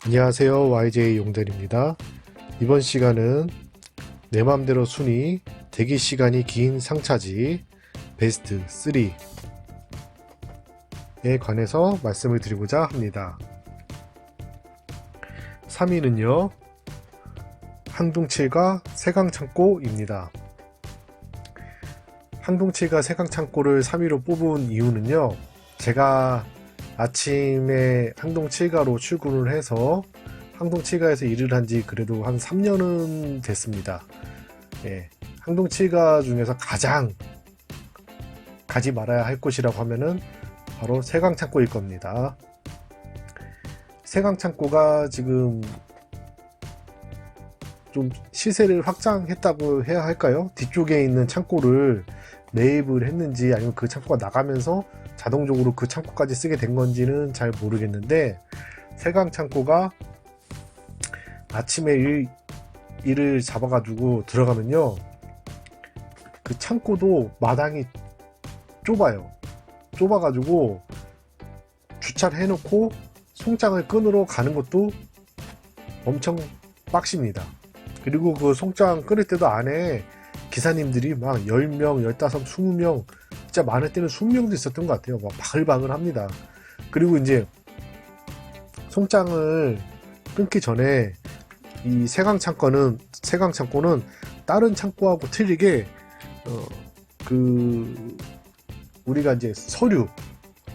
안녕하세요, YJ 용대리입니다. 이번 시간은 내 맘대로 순위 대기 시간이 긴 상차지 베스트 3에 관해서 말씀을 드리고자 합니다. 3위는요, 항동칠과 세강창고입니다. 항동칠과 세강창고를 3위로 뽑은 이유는요, 제가 아침에 항동칠가로 출근을 해서 항동칠가에서 일을 한 지 그래도 한 3년은 됐습니다. 예, 항동칠가 중에서 가장 가지 말아야 할 곳이라고 하면은 바로 세강창고일 겁니다. 세강창고가 지금 좀 시세를 확장했다고 해야 할까요? 뒤쪽에 있는 창고를 매입을 했는지 아니면 그 창고가 나가면서 자동적으로 그 창고까지 쓰게 된 건지는 잘 모르겠는데, 세강 창고가 아침에 일을 잡아가지고 들어가면요, 그 창고도 마당이 좁아가지고 주차를 해놓고 송장을 끊으러 가는 것도 엄청 빡십니다. 그리고 그 송장 끊을 때도 안에 기사님들이 막 10명, 15, 20명, 진짜 많을 때는 20명도 있었던 것 같아요. 막 바글바글 합니다. 그리고 이제 송장을 끊기 전에 이 세강창고는 다른 창고하고 틀리게 우리가 이제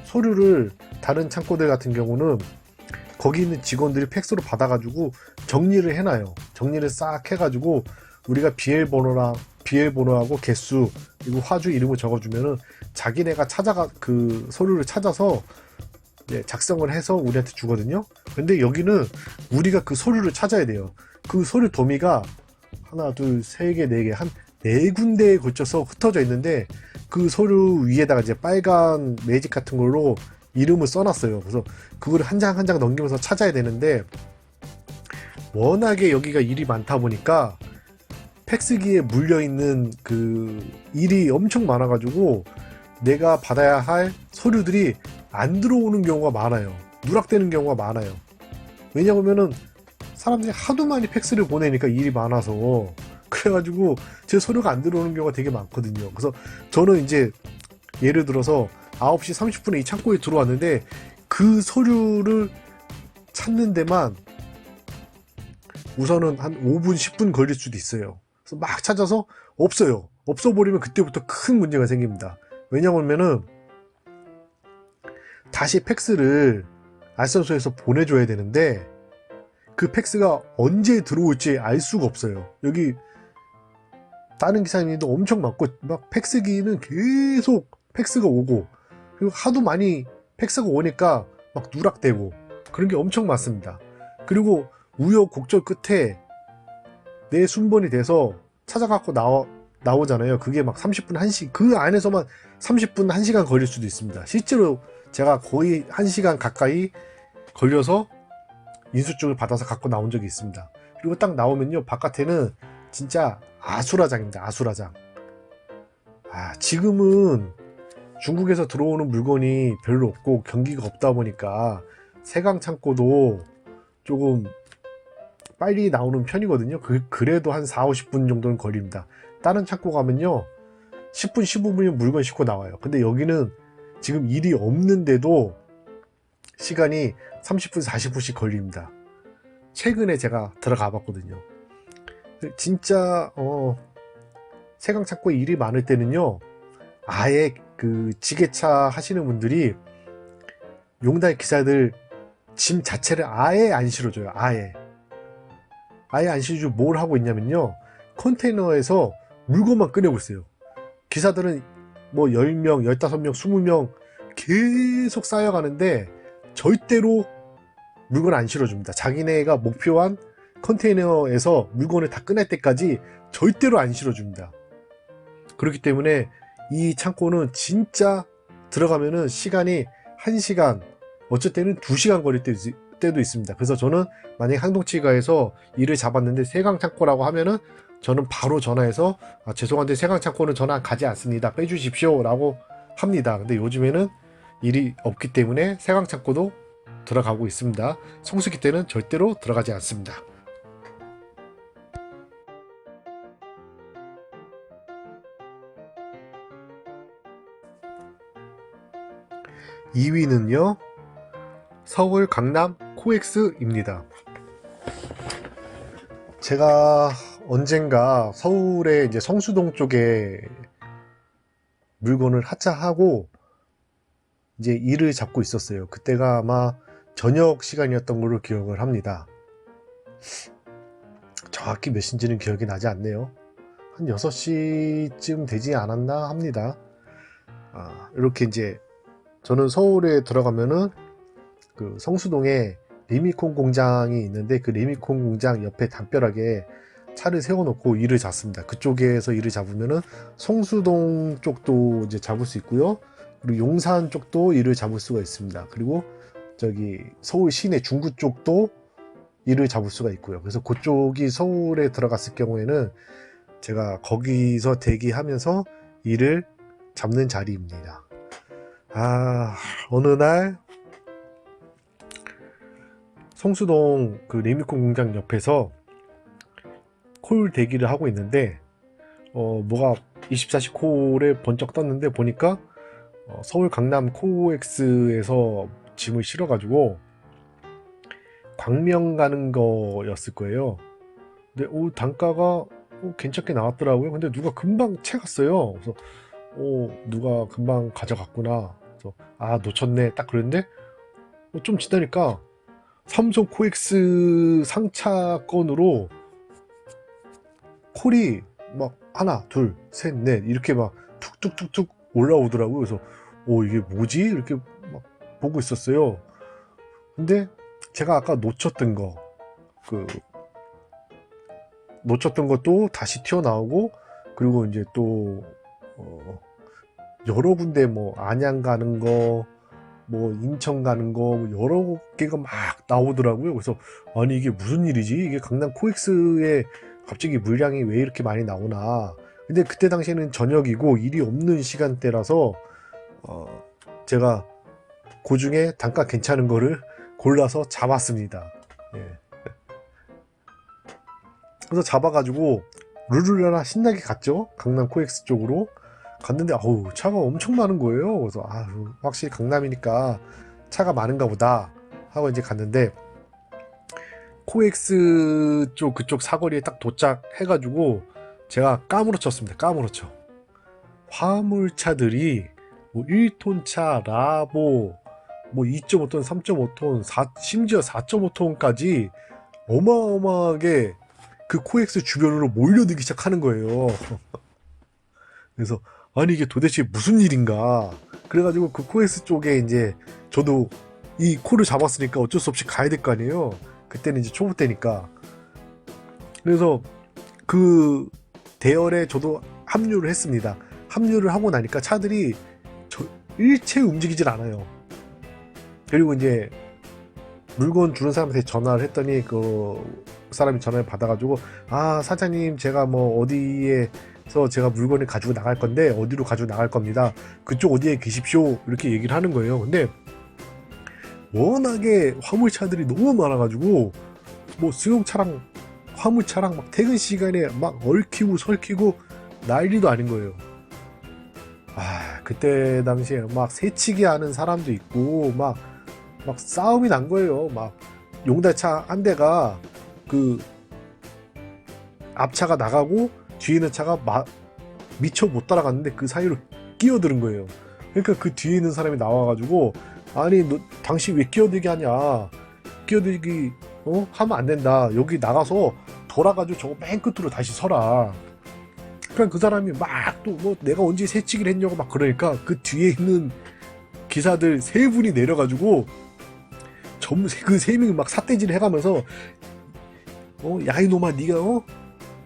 서류를 다른 창고들 같은 경우는 거기 있는 직원들이 팩스로 받아가지고 정리를 해놔요. 정리를 싹 해가지고 우리가 비엘번호하고 개수 그리고 화주 이름을 적어주면은 자기네가 그 서류를 찾아서 작성을 해서 우리한테 주거든요. 근데 여기는 우리가 그 서류를 찾아야 돼요. 그 서류 더미가 하나, 둘, 세 개, 네 개, 한 네 군데에 걸쳐서 흩어져 있는데 그 서류 위에다가 이제 빨간 매직 같은 걸로 이름을 써놨어요. 그래서 그걸 한 장 한 장 넘기면서 찾아야 되는데, 워낙에 여기가 일이 많다 보니까 팩스기에 물려있는 그 일이 엄청 많아가지고 내가 받아야 할 서류들이 안 들어오는 경우가 많아요. 누락되는 경우가 많아요. 왜냐하면은 사람들이 하도 많이 팩스를 보내니까 일이 많아서, 그래가지고 제 서류가 안 들어오는 경우가 되게 많거든요. 그래서 저는 이제 예를 들어서 9시 30분에 이 창고에 들어왔는데 그 서류를 찾는 데만 우선은 한 5분 10분 걸릴 수도 있어요. 그래서 막 찾아서 없어버리면 그때부터 큰 문제가 생깁니다. 왜냐면은 다시 팩스를 알선소에서 보내줘야 되는데 그 팩스가 언제 들어올지 알 수가 없어요. 여기 다른 기사님도 엄청 많고 막 팩스기는 계속 팩스가 오고, 그리고 하도 많이 팩스가 오니까 막 누락되고 그런 게 엄청 많습니다. 그리고 우여곡절 끝에 내 순번이 돼서 찾아갖고 나오잖아요. 그게 막 30분 1시, 그 안에서만 30분 1시간 걸릴 수도 있습니다. 실제로 제가 거의 1시간 가까이 걸려서 인수증을 받아서 갖고 나온 적이 있습니다. 그리고 딱 나오면요, 바깥에는 진짜 아수라장입니다. 아수라장. 지금은 중국에서 들어오는 물건이 별로 없고 경기가 없다 보니까 세강 창고도 조금 빨리 나오는 편이거든요. 그래도 한 4, 50분 정도는 걸립니다. 다른 창고 가면요 10분, 15분이면 물건 싣고 나와요. 근데 여기는 지금 일이 없는데도 시간이 30분, 40분씩 걸립니다. 최근에 제가 들어가 봤거든요. 진짜 세강 창고에 일이 많을 때는요, 아예 그 지게차 하시는 분들이 용달 기사들 짐 자체를 아예 안 실어줘요. 아예 안 실어주고 뭘 하고 있냐면요, 컨테이너에서 물건만 꺼내고 있어요. 기사들은 뭐 10명, 15명, 20명 계속 쌓여가는데 절대로 물건 안 실어줍니다. 자기네가 목표한 컨테이너에서 물건을 다 꺼낼 때까지 절대로 안 실어줍니다. 그렇기 때문에 이 창고는 진짜 들어가면은 시간이 1시간, 어쩔 때는 2시간 걸릴 때도 있습니다. 그래서 저는 만약에 항동치가에서 일을 잡았는데 세강 창고라고 하면은 저는 바로 전화해서 죄송한데 세강 창고는 전화 가지 않습니다. 빼주십시오 라고 합니다. 근데 요즘에는 일이 없기 때문에 세강 창고도 들어가고 있습니다. 성수기 때는 절대로 들어가지 않습니다. 2위는요, 서울 강남 코엑스입니다. 제가 언젠가 서울의 이제 성수동 쪽에 물건을 하차하고 이제 일을 잡고 있었어요. 그때가 아마 저녁 시간이었던 걸로 기억을 합니다. 정확히 몇 시인지는 기억이 나지 않네요. 한 6시쯤 되지 않았나 합니다. 이렇게 이제 저는 서울에 들어가면은 그 성수동에 리미콘 공장이 있는데 그 리미콘 공장 옆에 담벼락에 차를 세워놓고 일을 잡습니다. 그쪽에서 일을 잡으면은 성수동 쪽도 이제 잡을 수 있고요. 그리고 용산 쪽도 일을 잡을 수가 있습니다. 그리고 저기 서울 시내 중구 쪽도 일을 잡을 수가 있고요. 그래서 그쪽이 서울에 들어갔을 경우에는 제가 거기서 대기하면서 일을 잡는 자리입니다. 어느 날 성수동 그 리미콘 공장 옆에서 콜 대기를 하고 있는데 뭐가 24시 콜에 번쩍 떴는데 보니까 서울 강남 코엑스에서 짐을 실어가지고 광명 가는 거였을 거예요. 근데 단가가 괜찮게 나왔더라고요. 근데 누가 금방 채갔어요. 그래서 누가 금방 가져갔구나. 그래서 놓쳤네 딱 그랬는데 좀 지나니까 삼성 코엑스 상차권으로 콜이 막 하나 둘 셋 넷 이렇게 막 툭툭툭툭 올라오더라고요. 그래서 이게 뭐지? 이렇게 막 보고 있었어요. 근데 제가 아까 놓쳤던 것도 다시 튀어나오고, 그리고 이제 또 여러 군데 뭐 안양 가는 거, 뭐 인천 가는 거, 여러 개가 막 나오더라고요. 그래서 아니 이게 무슨 일이지? 이게 강남 코엑스에 갑자기 물량이 왜 이렇게 많이 나오나. 근데 그때 당시에는 저녁이고 일이 없는 시간대라서 제가 그 중에 단가 괜찮은 거를 골라서 잡았습니다. 그래서 잡아가지고 룰루랄라 신나게 갔죠. 강남 코엑스 쪽으로 갔는데 차가 엄청 많은 거예요. 그래서 확실히 강남이니까 차가 많은가 보다 하고 이제 갔는데, 코엑스 쪽 그쪽 사거리에 딱 도착해가지고 제가 까무러쳤습니다. 까무러쳐. 화물차들이 뭐 1톤차, 라보, 뭐 2.5톤, 3.5톤, 심지어 4.5톤까지 어마어마하게 그 코엑스 주변으로 몰려들기 시작하는 거예요. 그래서 아니 이게 도대체 무슨 일인가. 그래가지고 그 코엑스 쪽에 이제 저도 이 콜을 잡았으니까 어쩔 수 없이 가야 될 거 아니에요. 그때는 이제 초보 때니까. 그래서 그 대열에 저도 합류를 했습니다. 합류를 하고 나니까 차들이 일체 움직이질 않아요. 그리고 이제 물건 주는 사람한테 전화를 했더니 그 사람이 전화를 받아가지고 사장님 제가 뭐 어디에서 제가 물건을 가지고 나갈 건데 어디로 가지고 나갈 겁니다. 그쪽 어디에 계십시오. 이렇게 얘기를 하는 거예요. 근데 워낙에 화물차들이 너무 많아가지고 뭐 승용차랑 화물차랑 막 퇴근 시간에 막 얽히고 설키고 난리도 아닌 거예요. 그때 당시에 막 새치기 하는 사람도 있고 막 싸움이 난 거예요. 막 용달차 한 대가 그 앞차가 나가고 뒤에 있는 차가 미처 못 따라갔는데 그 사이로 끼어드는 거예요. 그러니까 그 뒤에 있는 사람이 나와가지고 아니 너 당신 왜 끼어들게 하냐, 끼어들기 하면 안 된다, 여기 나가서 돌아가지고 저거 맨 끝으로 다시 서라. 그러니까 그 사람이 막 또 뭐 내가 언제 새치기를 했냐고 막 그러니까 그 뒤에 있는 기사들 3분이 내려가지고 그 3명이 막 삿대질 해가면서 야 이놈아 니가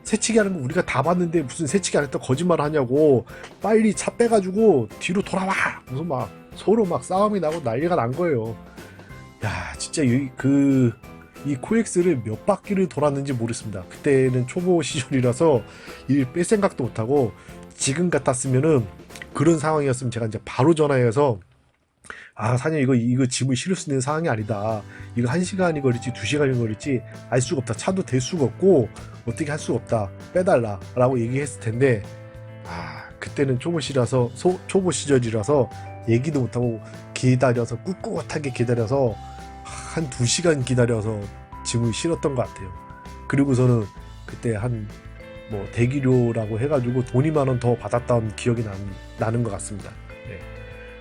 새치기 하는 거 우리가 다 봤는데 무슨 새치기 안 했다 거짓말 하냐고, 빨리 차 빼가지고 뒤로 돌아와. 무슨 막 서로 막 싸움이 나고 난리가 난 거예요. 야 진짜 이 코엑스를 몇 바퀴를 돌았는지 모르겠습니다. 그때는 초보 시절이라서 일 뺄 생각도 못하고, 지금 같았으면은 그런 상황이었으면 제가 이제 바로 전화해서 아, 사장님, 이거 짐을 실을 수 있는 상황이 아니다. 이거 1시간이 걸릴지 2시간이 걸릴지 알 수가 없다. 차도 댈 수가 없고 어떻게 할 수가 없다. 빼달라 라고 얘기했을 텐데, 아, 그때는 초보 시절이라서 얘기도 못하고 기다려서, 꿋꿋하게 기다려서 한 2시간 기다려서 짐을 실었던 것 같아요. 그리고서는 그때 뭐 대기료라고 해가지고 돈 2만 원 더 받았던 기억이 나는 것 같습니다. 네.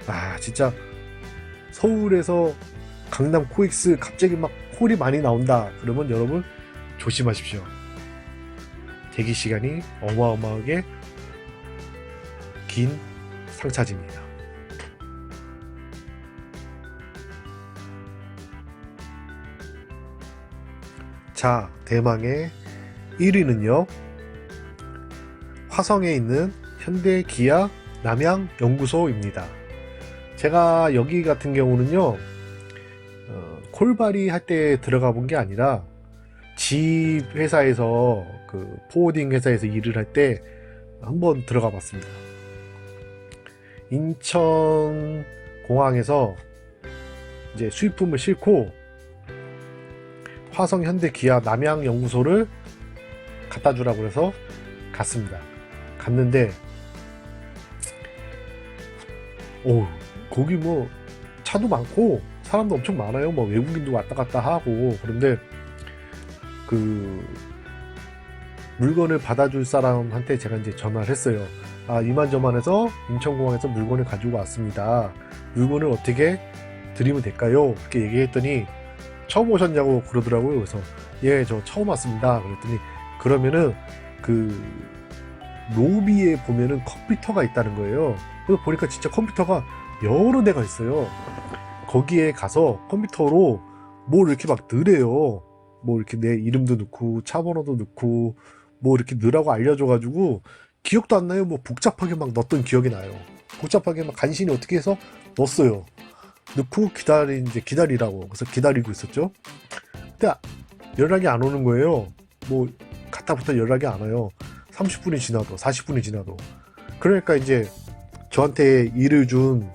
아, 진짜 서울에서 강남 코엑스 갑자기 막 콜이 많이 나온다 그러면 여러분 조심하십시오. 대기 시간이 어마어마하게 긴 상차집니다. 자, 대망의 1위는요, 화성에 있는 현대 기아 남양 연구소입니다. 제가 여기 같은 경우는요, 콜바리 할 때 들어가 본 게 아니라 집 회사에서, 그 포워딩 회사에서 일을 할 때 한번 들어가 봤습니다. 인천 공항에서 이제 수입품을 싣고 화성 현대 기아 남양 연구소를 갖다 주라고 해서 갔습니다. 갔는데, 오, 거기 뭐 차도 많고 사람도 엄청 많아요. 뭐 외국인도 왔다 갔다 하고. 그런데 그 물건을 받아줄 사람한테 제가 이제 전화를 했어요. 아, 이만저만해서 인천공항에서 물건을 가지고 왔습니다. 물건을 어떻게 드리면 될까요? 그렇게 얘기했더니 처음 오셨냐고 그러더라고요. 그래서 예, 저 처음 왔습니다. 그랬더니 그러면은 그 로비에 보면은 컴퓨터가 있다는 거예요. 그래서 보니까 진짜 컴퓨터가 여러 대가 있어요. 거기에 가서 컴퓨터로 뭘 이렇게 막 넣으래요. 뭐 이렇게 내 이름도 넣고 차 번호도 넣고 뭐 이렇게 넣으라고 알려줘가지고 기억도 안 나요. 뭐 복잡하게 막 넣었던 기억이 나요. 복잡하게 막 간신히 어떻게 해서 넣었어요. 넣고 기다리라고. 그래서 기다리고 있었죠. 근데 연락이 안 오는 거예요. 뭐 갔다부터 연락이 안 와요. 30분이 지나도 40분이 지나도. 그러니까 이제 저한테 일을 준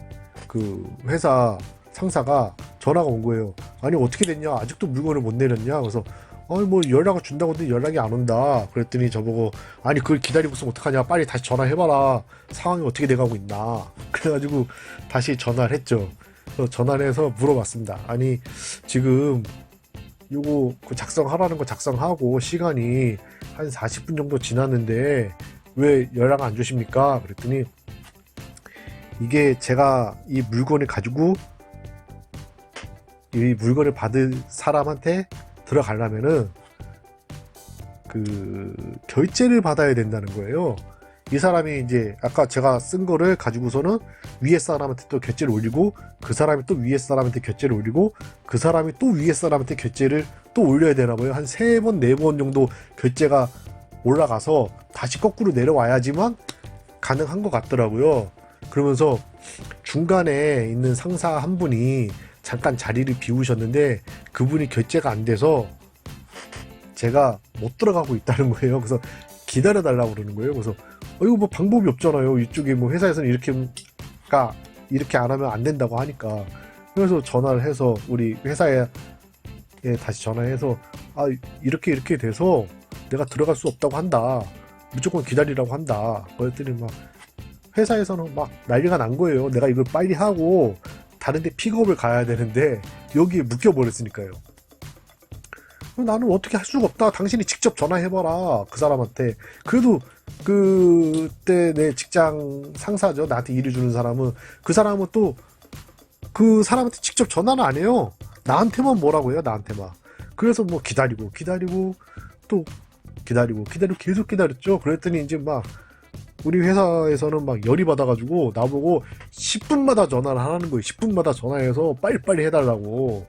그 회사 상사가 전화가 온 거예요. 아니 어떻게 됐냐, 아직도 물건을 못 내렸냐. 그래서 아니 뭐 연락을 준다고 했는데 연락이 안 온다. 그랬더니 저보고 아니 그걸 기다리고 있으면 어떡하냐, 빨리 다시 전화해봐라, 상황이 어떻게 돼가고 있나. 그래가지고 다시 전화를 했죠. 그래서 전화를 해서 물어봤습니다. 아니 지금 요거 그 작성하라는 거 작성하고 시간이 한 40분 정도 지났는데 왜 연락 안 주십니까? 그랬더니 이게 제가 이 물건을 가지고 이 물건을 받을 사람한테 들어가려면은 그 결제를 받아야 된다는 거예요. 이 사람이 이제 아까 제가 쓴 거를 가지고서는 위에 사람한테 또 결제를 올리고, 그 사람이 또 위에 사람한테 결제를 올리고, 그 사람이 또 위에 사람한테 결제를 또 올려야 되나 봐요. 한 3번, 4번 정도 결제가 올라가서 다시 거꾸로 내려와야지만 가능한 것 같더라고요. 그러면서 중간에 있는 상사 한 분이 잠깐 자리를 비우셨는데 그분이 결제가 안 돼서 제가 못 들어가고 있다는 거예요. 그래서 기다려 달라고 그러는 거예요. 그래서 이거 뭐 방법이 없잖아요. 이쪽에 뭐 회사에서는 이렇게 안 하면 안 된다고 하니까. 그래서 전화를 해서 우리 회사에 다시 전화해서 아, 이렇게 돼서 내가 들어갈 수 없다고 한다. 무조건 기다리라고 한다. 그랬더니 막 회사에서는 막 난리가 난 거예요. 내가 이걸 빨리 하고 다른데 픽업을 가야 되는데 여기에 묶여버렸으니까요. 나는 어떻게 할 수가 없다. 당신이 직접 전화해봐라, 그 사람한테. 그래도 그때 내 직장 상사죠, 나한테 일을 주는 사람은. 그 사람은 또 그 사람한테 직접 전화는 안 해요. 나한테만 뭐라고 해요, 나한테만. 그래서 뭐 기다리고 또 기다리고 계속 기다렸죠. 그랬더니 이제 막 우리 회사에서는 막 열이 받아가지고 나보고 10분마다 전화를 하라는 거예요. 10분마다 전화해서 빨리빨리 해달라고.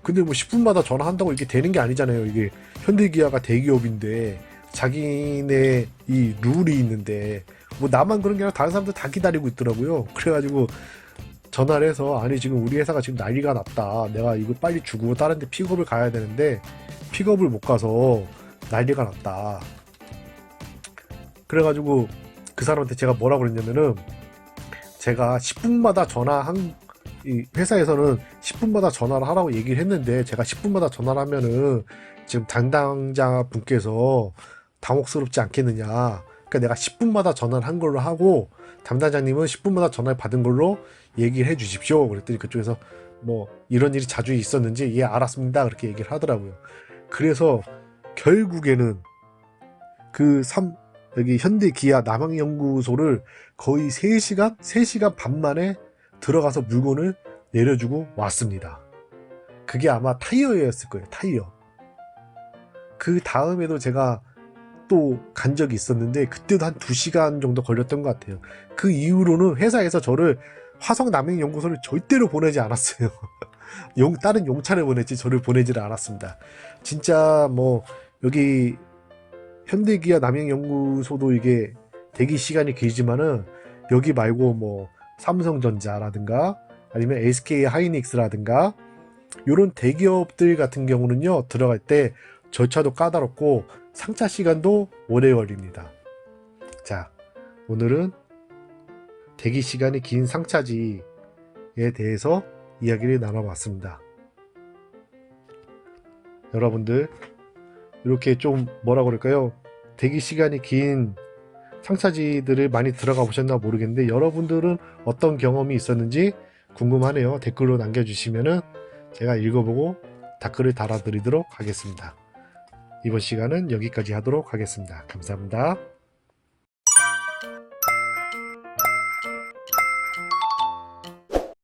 근데 뭐 10분마다 전화한다고 이게 되는 게 아니잖아요. 이게 현대기아가 대기업인데 자기네 이 룰이 있는데 뭐 나만 그런 게 아니라 다른 사람들 다 기다리고 있더라고요. 그래가지고 전화를 해서 아니 지금 우리 회사가 지금 난리가 났다. 내가 이거 빨리 주고 다른 데 픽업을 가야 되는데 픽업을 못 가서 난리가 났다. 그래가지고 그 사람한테 제가 뭐라고 그랬냐면은 제가 10분마다 전화한 이 회사에서는 10분마다 전화를 하라고 얘기를 했는데 제가 10분마다 전화를 하면은 지금 담당자 분께서 당혹스럽지 않겠느냐. 그러니까 내가 10분마다 전화를 한 걸로 하고 담당자님은 10분마다 전화를 받은 걸로 얘기를 해 주십시오. 그랬더니 그쪽에서 뭐 이런 일이 자주 있었는지 예 알았습니다. 그렇게 얘기를 하더라고요. 그래서 결국에는 여기 현대 기아 남양연구소를 거의 3시간 반 만에 들어가서 물건을 내려주고 왔습니다. 그게 아마 타이어였을 거예요. 타이어. 그 다음에도 제가 또 간 적이 있었는데 그때도 한 2시간 정도 걸렸던 것 같아요. 그 이후로는 회사에서 저를 화성 남양연구소를 절대로 보내지 않았어요. 다른 용차를 보냈지 저를 보내지를 않았습니다. 진짜 뭐 여기 현대기아 남양연구소도 이게 대기 시간이 길지만은 여기 말고 뭐 삼성전자라든가 아니면 SK 하이닉스라든가 이런 대기업들 같은 경우는요 들어갈 때 절차도 까다롭고 상차 시간도 오래 걸립니다. 자, 오늘은 대기 시간이 긴 상차지에 대해서 이야기를 나눠봤습니다. 여러분들 이렇게 좀 뭐라 그럴까요? 대기 시간이 긴 상차지들을 많이 들어가 보셨나 모르겠는데 여러분들은 어떤 경험이 있었는지 궁금하네요. 댓글로 남겨주시면은 제가 읽어보고 댓글을 달아드리도록 하겠습니다. 이번 시간은 여기까지 하도록 하겠습니다. 감사합니다.